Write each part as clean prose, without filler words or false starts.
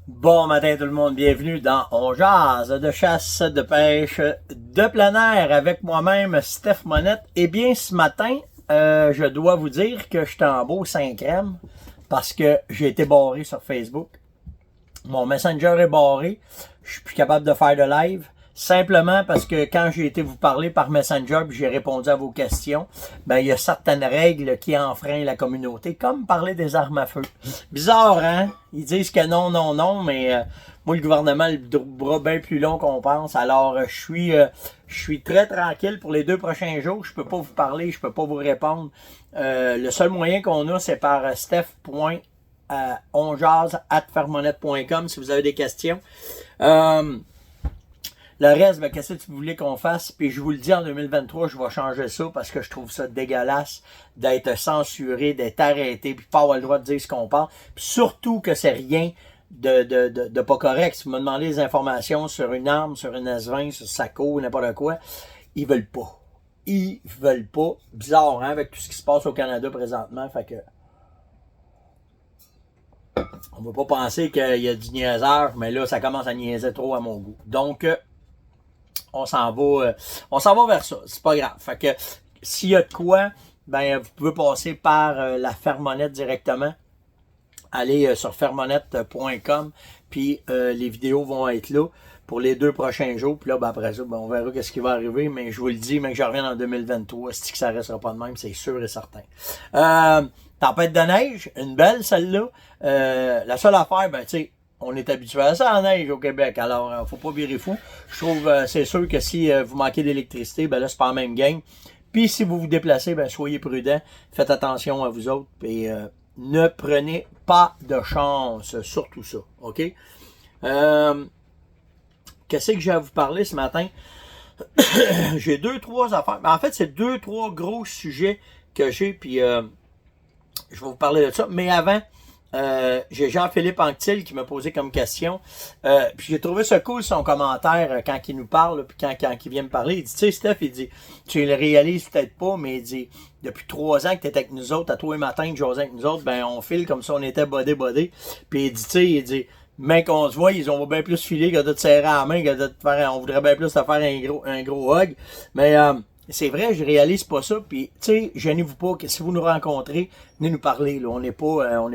Bon matin tout le monde, bienvenue dans On jase de chasse, de pêche, de plein air avec moi-même Steph Monette. Eh bien ce matin, je dois vous dire que je suis en beau 5 crème parce que j'ai été barré sur Facebook. Mon Messenger est barré, je suis plus capable de faire de live. Simplement parce que quand j'ai été vous parler par Messenger puis j'ai répondu à vos questions, ben il y a certaines règles qui enfreignent la communauté, comme parler des armes à feu. Bizarre, hein? Ils disent que non, non, non, mais moi le gouvernement a le bras bien plus long qu'on pense. Alors je suis très tranquille pour les 2 prochains jours. Je peux pas vous parler, je peux pas vous répondre. Le seul moyen qu'on a, c'est par steph.onjase@fermonette.com si vous avez des questions. Le reste, ben, qu'est-ce que tu voulais qu'on fasse? Puis je vous le dis, en 2023, je vais changer ça parce que je trouve ça dégueulasse d'être censuré, d'être arrêté, puis pas avoir le droit de dire ce qu'on parle. Puis surtout que c'est rien de pas correct. Si vous me demandez des informations sur une arme, sur une S20, sur Saco, n'importe quoi, ils veulent pas. Ils veulent pas. Bizarre, hein, avec tout ce qui se passe au Canada présentement. Fait que on ne va pas penser qu'il y a du niaiseur, mais là, ça commence à niaiser trop à mon goût. Donc, on s'en va vers ça. C'est pas grave. Fait que s'il y a de quoi, ben vous pouvez passer par la Fermonette directement. Allez sur fermonette.com, puis les vidéos vont être là pour les 2 prochains jours. Puis là, ben, après ça, ben, on verra ce qui va arriver. Mais je vous le dis, mais que je revienne en 2023, c'est que ça restera pas de même, c'est sûr et certain. Tempête de neige, une belle celle-là. La seule affaire, ben tu sais, on est habitué à ça en neige au Québec, alors faut pas virer fou. Je trouve, c'est sûr que si vous manquez d'électricité, ben là, c'est pas la même game. Puis si vous vous déplacez, ben soyez prudents, faites attention à vous autres, et ne prenez pas de chance, surtout ça, ok? Qu'est-ce que j'ai à vous parler ce matin? J'ai 2-3 affaires. En fait, c'est 2-3 gros sujets que j'ai, puis je vais vous parler de ça. Mais avant, j'ai Jean-Philippe Anctil qui m'a posé comme question. Puis j'ai trouvé ça cool son commentaire quand il nous parle, puis quand il vient me parler. Il dit, tu sais, Steph, il dit, tu le réalises peut-être pas, mais il dit, depuis 3 ans que tu es avec nous autres, à tous les matins que j'osais avec nous autres, ben on file comme si on était bodé. Puis il dit, tu sais, il dit, mais qu'on se voit, ils ont bien plus filé que de te serrer à la main, que de te faire, on voudrait bien plus te faire un gros hug. Mais c'est vrai, je réalise pas ça. Puis, tu sais, gênez-vous pas que si vous nous rencontrez, venez nous parler. Là. On n'est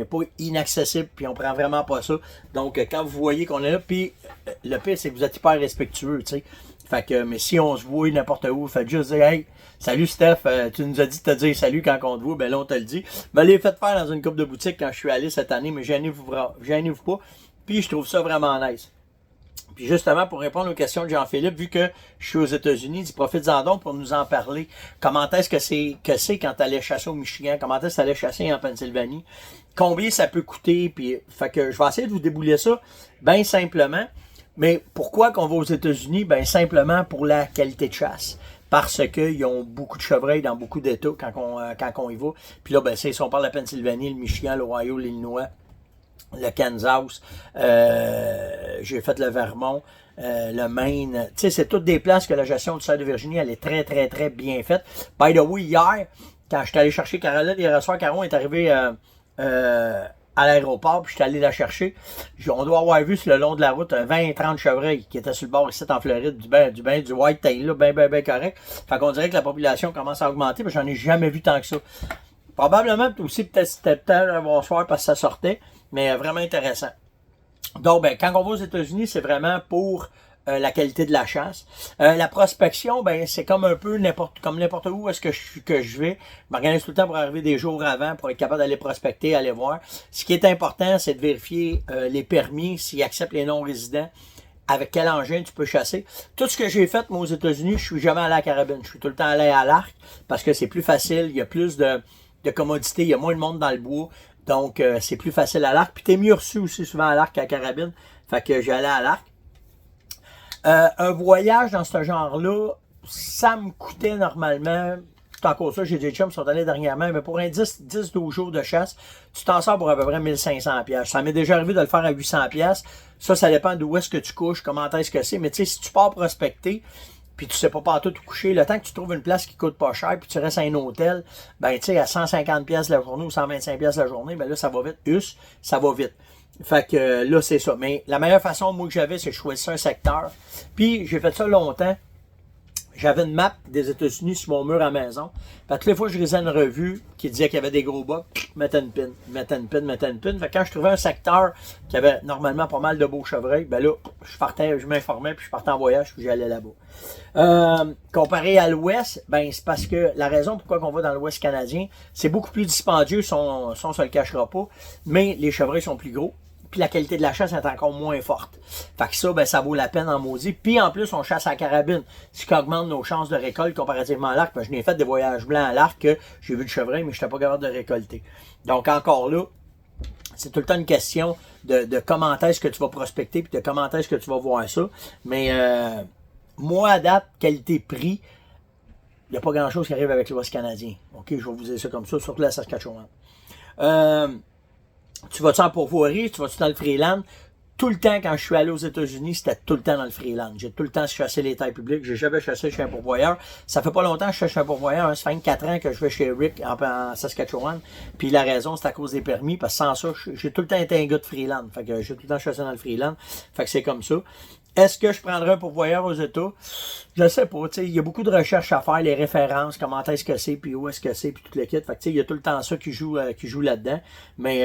pas inaccessible, puis on prend vraiment pas ça. Donc, quand vous voyez qu'on est là, puis le pire, c'est que vous êtes hyper respectueux, tu sais. Fait que, mais si on se voit n'importe où, faites juste dire, hey, salut Steph, tu nous as dit de te dire salut quand on te voit, ben là on te le dit. Ben les faites faire dans une coupe de boutique quand je suis allé cette année, mais gênez-vous pas. Puis je trouve ça vraiment nice. Puis justement, pour répondre aux questions de Jean-Philippe, vu que je suis aux États-Unis, il profite-en donc pour nous en parler. Comment est-ce que c'est quand tu allais chasser au Michigan? Comment est-ce que tu allais chasser en Pennsylvanie? Combien ça peut coûter? Puis, fait que je vais essayer de vous débouler ça bien simplement. Mais pourquoi qu'on va aux États-Unis? Ben simplement pour la qualité de chasse. Parce qu'ils ont beaucoup de chevreuils dans beaucoup d'États quand on y va. Puis là, ben, si on parle de la Pennsylvanie, le Michigan, l'Ohio, l'Illinois, le Kansas, j'ai fait le Vermont, le Maine. Tu sais, c'est toutes des places que la gestion du cerf de Virginie, elle est très, très, très bien faite. By the way, hier, quand je suis allé chercher Caroline, hier soir, Caron est arrivé à l'aéroport, puis je suis allé la chercher. On doit avoir vu sur le long de la route 20-30 chevreuils qui étaient sur le bord ici en Floride, du white tail, là, ben correct. Fait qu'on dirait que la population commence à augmenter, mais j'en ai jamais vu tant que ça. Probablement aussi, peut-être c'était peut-être un bon soir parce que ça sortait, mais vraiment intéressant. Donc, ben, quand on va aux États-Unis, c'est vraiment pour la qualité de la chasse. La prospection, ben, c'est comme un peu n'importe où est-ce que je vais. Je m'organise tout le temps pour arriver des jours avant, pour être capable d'aller prospecter, aller voir. Ce qui est important, c'est de vérifier les permis, s'ils acceptent les non-résidents, avec quel engin tu peux chasser. Tout ce que j'ai fait, moi, aux États-Unis, je suis jamais allé à la carabine. Je suis tout le temps allé à l'arc, parce que c'est plus facile, il y a plus de commodité, il y a moins de monde dans le bois. Donc, c'est plus facile à l'arc. Puis, t'es mieux reçu aussi souvent à l'arc qu'à la carabine. Fait que j'allais à l'arc. Un voyage dans ce genre-là, ça me coûtait normalement, c'est encore ça, j'ai des chums qui sont allés dernièrement, mais pour un 10-12 jours de chasse, tu t'en sors pour à peu près 1500$. Ça m'est déjà arrivé de le faire à 800$. Ça dépend d'où est-ce que tu couches, comment est-ce que c'est. Mais tu sais, si tu pars prospecter, puis tu sais pas partout où coucher, le temps que tu trouves une place qui coûte pas cher, puis tu restes à un hôtel, ben tu sais, à 150$ la journée ou 125$ la journée, ben là, ça va vite. Ça va vite. Fait que là, c'est ça. Mais la meilleure façon, moi, que j'avais, c'est de choisir un secteur. Puis, j'ai fait ça longtemps. J'avais une map des États-Unis sur mon mur à la maison. Fait que toutes les fois que je lisais une revue qui disait qu'il y avait des gros bugs, mettais une pin, mettais une pin, mettais une pin. Fait que quand je trouvais un secteur qui avait normalement pas mal de beaux chevreuils, ben là, je m'informais, puis je partais en voyage, puis j'allais là-bas. Comparé à l'Ouest, ben c'est parce que la raison pourquoi on va dans l'Ouest canadien, c'est beaucoup plus dispendieux, si on se le cachera pas, mais les chevreuils sont plus gros. Puis la qualité de la chasse est encore moins forte. Fait que ça, ben, ça vaut la peine en maudit. Puis en plus, on chasse à la carabine, ce qui augmente nos chances de récolte comparativement à l'arc. Je n'ai fait des voyages blancs à l'arc que j'ai vu le chevreuil, mais je n'étais pas capable de récolter. Donc encore là, c'est tout le temps une question de comment est-ce que tu vas prospecter, puis de comment est-ce que tu vas voir ça. Mais moi, à date, qualité-prix, il n'y a pas grand-chose qui arrive avec l'Ouest canadien. OK, je vais vous dire ça comme ça, surtout la Saskatchewan. Tu vas-tu en pourvoirie, tu vas-tu dans le freeland? Tout le temps, quand je suis allé aux États-Unis, c'était tout le temps dans le freeland. J'ai tout le temps chassé les tailles publiques. J'ai jamais chassé chez un pourvoyeur. Ça fait pas longtemps que je chasse chez un pourvoyeur. Hein. Ça fait 4 ans que je vais chez Rick en Saskatchewan. Puis la raison, c'est à cause des permis. Parce que sans ça, j'ai tout le temps été un gars de freeland. Fait que j'ai tout le temps chassé dans le freeland. Fait que c'est comme ça. Est-ce que je prendrais un pourvoyeur aux États? Je sais pas, tu sais, il y a beaucoup de recherches à faire, les références, comment est-ce que c'est, puis où est-ce que c'est, puis tout le kit. Fait que tu sais, il y a tout le temps ça qui joue là-dedans. Mais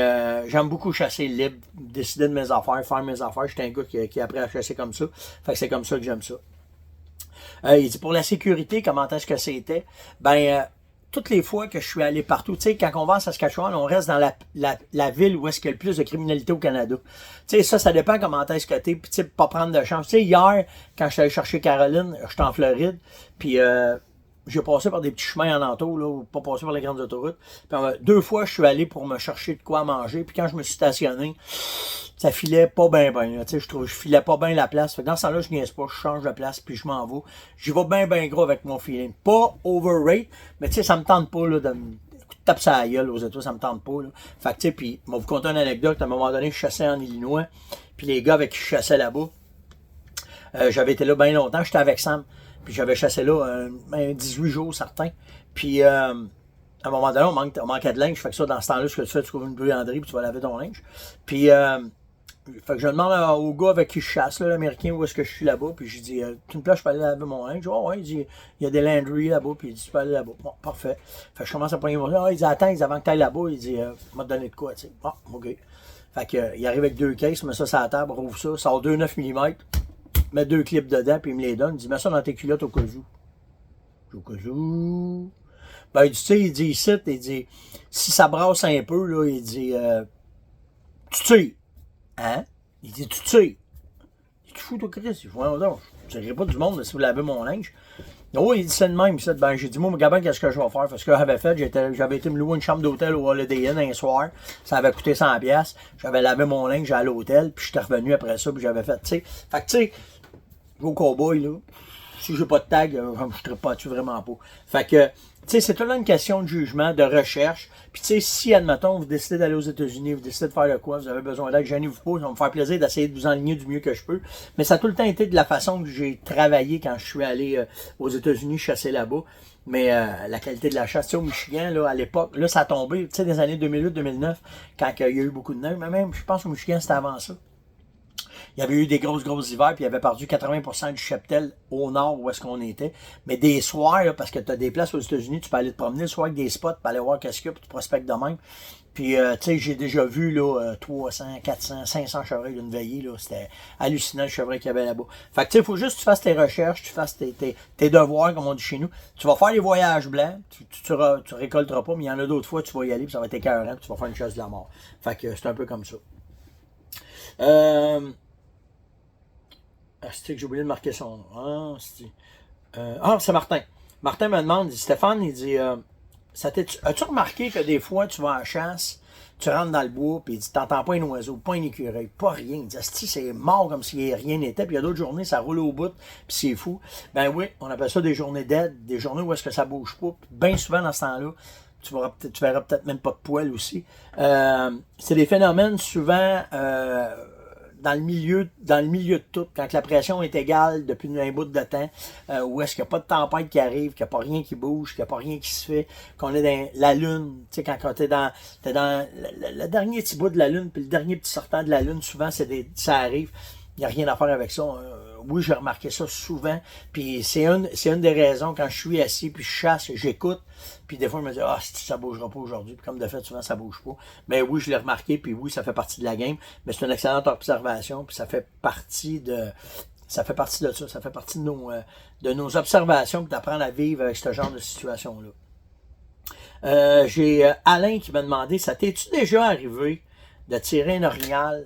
j'aime beaucoup chasser libre, décider de mes affaires, faire mes affaires. J'étais un gars qui a appris à chasser comme ça. Fait que c'est comme ça que j'aime ça. Il dit pour la sécurité, comment est-ce que c'était? Toutes les fois que je suis allé partout, tu sais, quand on va en Saskatchewan, on reste dans la ville où est-ce qu'il y a le plus de criminalité au Canada. Tu sais, ça dépend comment est-ce que t'es, puis tu sais, pas prendre de chance. Tu sais, hier, quand je suis allé chercher Caroline, j'étais en Floride, puis j'ai passé par des petits chemins en entour, là, ou pas passé par les grandes autoroutes. Puis 2 fois, je suis allé pour me chercher de quoi manger, puis quand je me suis stationné, ça filait pas bien, tu sais, je filais pas bien la place. Fait que dans ce temps-là, je niaise pas, je change de place, puis je m'en vais. J'y vais bien gros avec mon feeling. Pas overrate, mais tu sais, ça me tente pas, là, de me taper sa gueule aux États, ça me tente pas, là. Fait que tu sais, puis, je vais vous conter une anecdote. À un moment donné, je chassais en Illinois, puis les gars avec qui je chassais là-bas, j'avais été là bien longtemps, j'étais avec Sam, puis j'avais chassé là 18 jours, certains. Puis, à un moment donné, on manquait de linge. Fait que ça, dans ce temps-là, ce que tu fais, tu trouves une buanderie, puis tu vas laver ton linge. Puis, fait que je demande au gars avec qui je chasse, l'Américain, où est-ce que je suis là-bas. Puis je dis, tu me plaît, je peux aller laver mon linge. Oh, ouais, il dit, il y a des laundries là-bas. Puis il dit, tu peux aller là-bas. Bon, parfait. Fait que je commence à prendre mon linge. Ah, il dit, attends, avant que tu ailles là-bas, il dit, m'a donné de quoi, tu sais. Bon, OK. Fait que, il arrive avec 2 caisses, met ça sur la table, rouvre ça, sort 2 9 mm, met 2 clips dedans, puis il me les donne. Il dit, mets ça dans tes culottes au cas où. Au cas où. Ben, il dit, tu sais, il dit, ici, il dit, si ça brasse un peu, là, il dit, tu tires. Hein? Il dit, tu tires. Tu te fous, toi, Chris? Je vois, non, je ne dirais pas du monde si vous lavez mon linge. Oh, il dit, c'est de même. Ben, j'ai dit, moi, Gabin, qu'est-ce que je vais faire? Parce que j'avais fait, j'avais été me louer une chambre d'hôtel au Holiday Inn un soir. Ça avait coûté 100$. J'avais lavé mon linge à l'hôtel, puis j'étais revenu après ça, puis j'avais fait, tu sais. Fait que, tu sais, au cowboy, là, si j'ai pas de tag, je ne serais pas dessus vraiment pas. Fait que, tu sais, c'est toujours une question de jugement, de recherche. Puis, tu sais, si, admettons, vous décidez d'aller aux États-Unis, vous décidez de faire le quoi, vous avez besoin d'aide, gênez-vous pas, ça va me faire plaisir d'essayer de vous enligner du mieux que je peux. Mais ça a tout le temps été de la façon que j'ai travaillé quand je suis allé aux États-Unis chasser là-bas. Mais la qualité de la chasse, tu sais, au Michigan, là, à l'époque, là, ça a tombé, tu sais, des années 2008-2009, quand il y a eu beaucoup de neige. Mais même, je pense au Michigan, c'était avant ça. Il y avait eu des gros hivers, puis il avait perdu 80% du cheptel au nord où est-ce qu'on était. Mais des soirs, là, parce que tu as des places aux États-Unis, tu peux aller te promener le soir avec des spots, pour aller voir qu'est-ce qu'il y a, puis tu prospectes de même. Puis, tu sais, j'ai déjà vu là, 300, 400, 500 chevreuils d'une veillée. Là, c'était hallucinant le chevreuil qu'il y avait là-bas. Fait que, tu sais, il faut juste que tu fasses tes recherches, tu fasses tes devoirs, comme on dit chez nous. Tu vas faire les voyages blancs, tu récolteras pas, mais il y en a d'autres fois, tu vas y aller, puis ça va être écœurant, puis tu vas faire une chasse de la mort. Fait que c'est un peu comme ça. C'est que j'ai oublié de marquer son nom. C'est Martin. Martin me demande, il dit, Stéphane, il dit, as-tu remarqué que des fois, tu vas en chasse, tu rentres dans le bois, puis il dit, t'entends pas un oiseau, pas un écureuil, pas rien. Il dit, c'est mort comme si rien n'était, puis il y a d'autres journées, ça roule au bout, puis c'est fou. Ben oui, on appelle ça des journées d'aide, des journées où est-ce que ça bouge pas. Puis bien souvent, dans ce temps-là, tu verras peut-être même pas de poils aussi. C'est des phénomènes souvent dans le milieu de tout, quand la pression est égale depuis un bout de temps, où est-ce qu'il n'y a pas de tempête qui arrive, qu'il n'y a pas rien qui bouge, qu'il n'y a pas rien qui se fait, qu'on est dans la Lune, tu sais, quand t'es dans le dernier petit bout de la Lune, puis le dernier petit sortant de la Lune, souvent ça arrive, il n'y a rien à faire avec ça. Oui, j'ai remarqué ça souvent, puis c'est une des raisons, quand je suis assis, puis je chasse, j'écoute, puis des fois je me dis, ah, ça bougera pas aujourd'hui, puis comme de fait, souvent ça bouge pas. Mais oui, je l'ai remarqué, puis oui, ça fait partie de la game, mais c'est une excellente observation, puis ça fait partie de ça, ça fait partie de nos observations, puis d'apprendre à vivre avec ce genre de situation-là. J'ai Alain qui m'a demandé, ça t'es-tu déjà arrivé de tirer un orignal,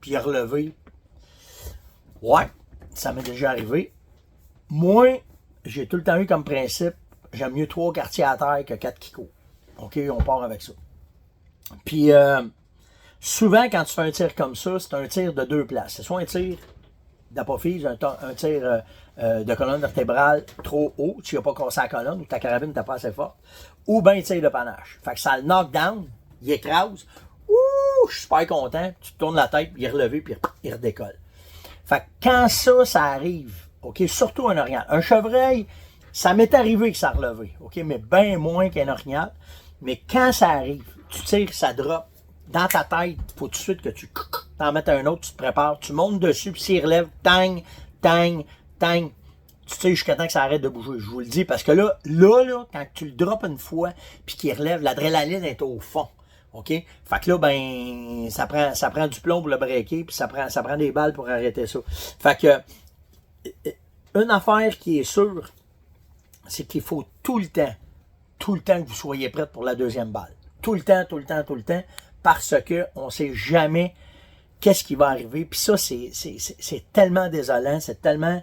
puis relever? Ouais, ça m'est déjà arrivé. Moi, j'ai tout le temps eu comme principe, j'aime mieux 3 quartiers à terre que 4 qui courent. OK, on part avec ça. Puis, souvent, quand tu fais un tir comme ça, c'est un tir de 2 places. C'est soit un tir d'apophyse, un tir de colonne vertébrale trop haut, tu n'as pas cassé la colonne, ou ta carabine n'est pas assez forte, ou bien un tir de panache. Fait que ça le knock down, il écrase, ouh, je suis super content, tu te tournes la tête, il est relevé, puis il redécolle. Fait que quand ça arrive, OK, surtout un orignal. Un chevreuil, ça m'est arrivé que ça a relevé, OK, mais bien moins qu'un orignal. Mais quand ça arrive, tu tires, ça drop. Dans ta tête, il faut tout de suite que tu t'en mettes un autre, tu te prépares, tu montes dessus, puis s'il relève, tang, tang, tang. Tu tires jusqu'à temps que ça arrête de bouger. Je vous le dis, parce que là, quand tu le drops une fois, puis qu'il relève, l'adrénaline est au fond. OK? Fait que là, ben, ça prend du plomb pour le breaker, puis ça prend des balles pour arrêter ça. Fait que, une affaire qui est sûre, c'est qu'il faut tout le temps que vous soyez prête pour la deuxième balle. Tout le temps, parce que on sait jamais qu'est-ce qui va arriver. Puis ça, c'est tellement désolant, c'est tellement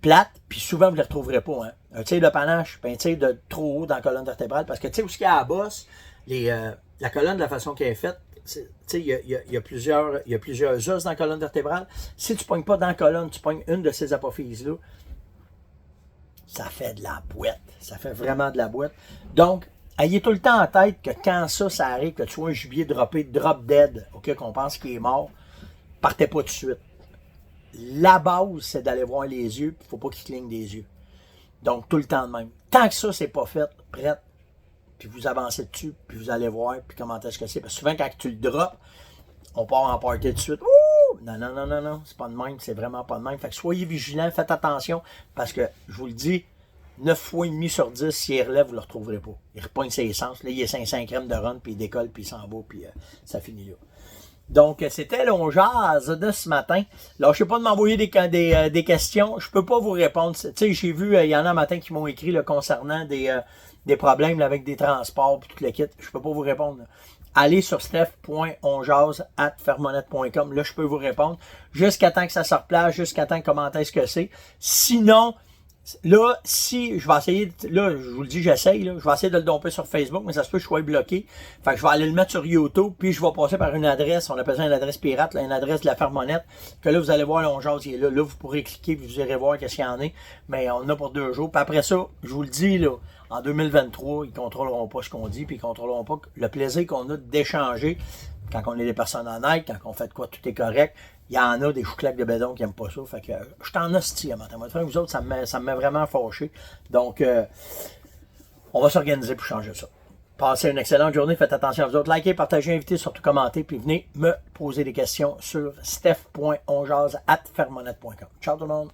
plate, puis souvent vous ne les retrouverez pas. Hein? Un tir de panache, puis un tir de trop haut dans la colonne vertébrale, parce que tu sais où il y a à la bosse, la colonne, de la façon qu'elle est faite, il y a plusieurs os dans la colonne vertébrale. Si tu ne pognes pas dans la colonne, tu pognes une de ces apophyses-là, ça fait de la boîte. Ça fait vraiment de la boîte. Donc, ayez tout le temps en tête que quand ça arrive, que tu vois un gibier droppé, drop dead, OK, qu'on pense qu'il est mort, partez pas tout de suite. La base, c'est d'aller voir les yeux, il ne faut pas qu'il cligne des yeux. Donc, tout le temps de même. Tant que ça, c'est pas fait, prête, puis vous avancez dessus, puis vous allez voir, puis comment est-ce que c'est. Parce que souvent, quand tu le drops, on part en party tout de suite. Ouh! Non, c'est pas de même, c'est vraiment pas de même. Fait que soyez vigilants, faites attention, parce que, je vous le dis, 9 fois et demi sur 10, s'il relève, vous ne le retrouverez pas. Il repogne ses essences, là, il est 500 grammes de run, puis il décolle, puis il s'en va, puis ça finit là. Donc, c'était l'On-Jazz de ce matin. Lâchez pas de m'envoyer des questions. Je peux pas vous répondre. Tu sais, j'ai vu, il y en a un matin qui m'ont écrit là, concernant des problèmes là, avec des transports et tout le kit. Je peux pas vous répondre. Là. Allez sur steph.onjazz@fermonette.com. Là, je peux vous répondre. Jusqu'à temps que ça se replace, jusqu'à temps comment est-ce que c'est. Sinon, là, si je vais essayer, là, je vous le dis, j'essaye, là, je vais essayer de le domper sur Facebook, mais ça se peut que je sois bloqué. Fait que je vais aller le mettre sur YouTube, puis je vais passer par une adresse, on appelle ça une adresse pirate, là, une adresse de la Fermonette, que là, vous allez voir l'On-Jazz, il est là. Là, vous pourrez cliquer, puis vous irez voir qu'est-ce qu'il y en a. Mais on en a pour 2 jours. Puis après ça, je vous le dis, là, en 2023, ils contrôleront pas ce qu'on dit, puis ils contrôleront pas le plaisir qu'on a d'échanger quand on est des personnes honnêtes, quand on fait de quoi tout est correct. Il y en a des chouclaques de bédon qui n'aiment pas ça. Fait que je t'en hostie à matin. Vous autres, ça me met vraiment fâché. Donc, on va s'organiser pour changer ça. Passez une excellente journée. Faites attention à vous autres. Likez, partagez, invitez, surtout commentez. Puis venez me poser des questions sur steph.onjazz@fermonette.com. Ciao tout le monde.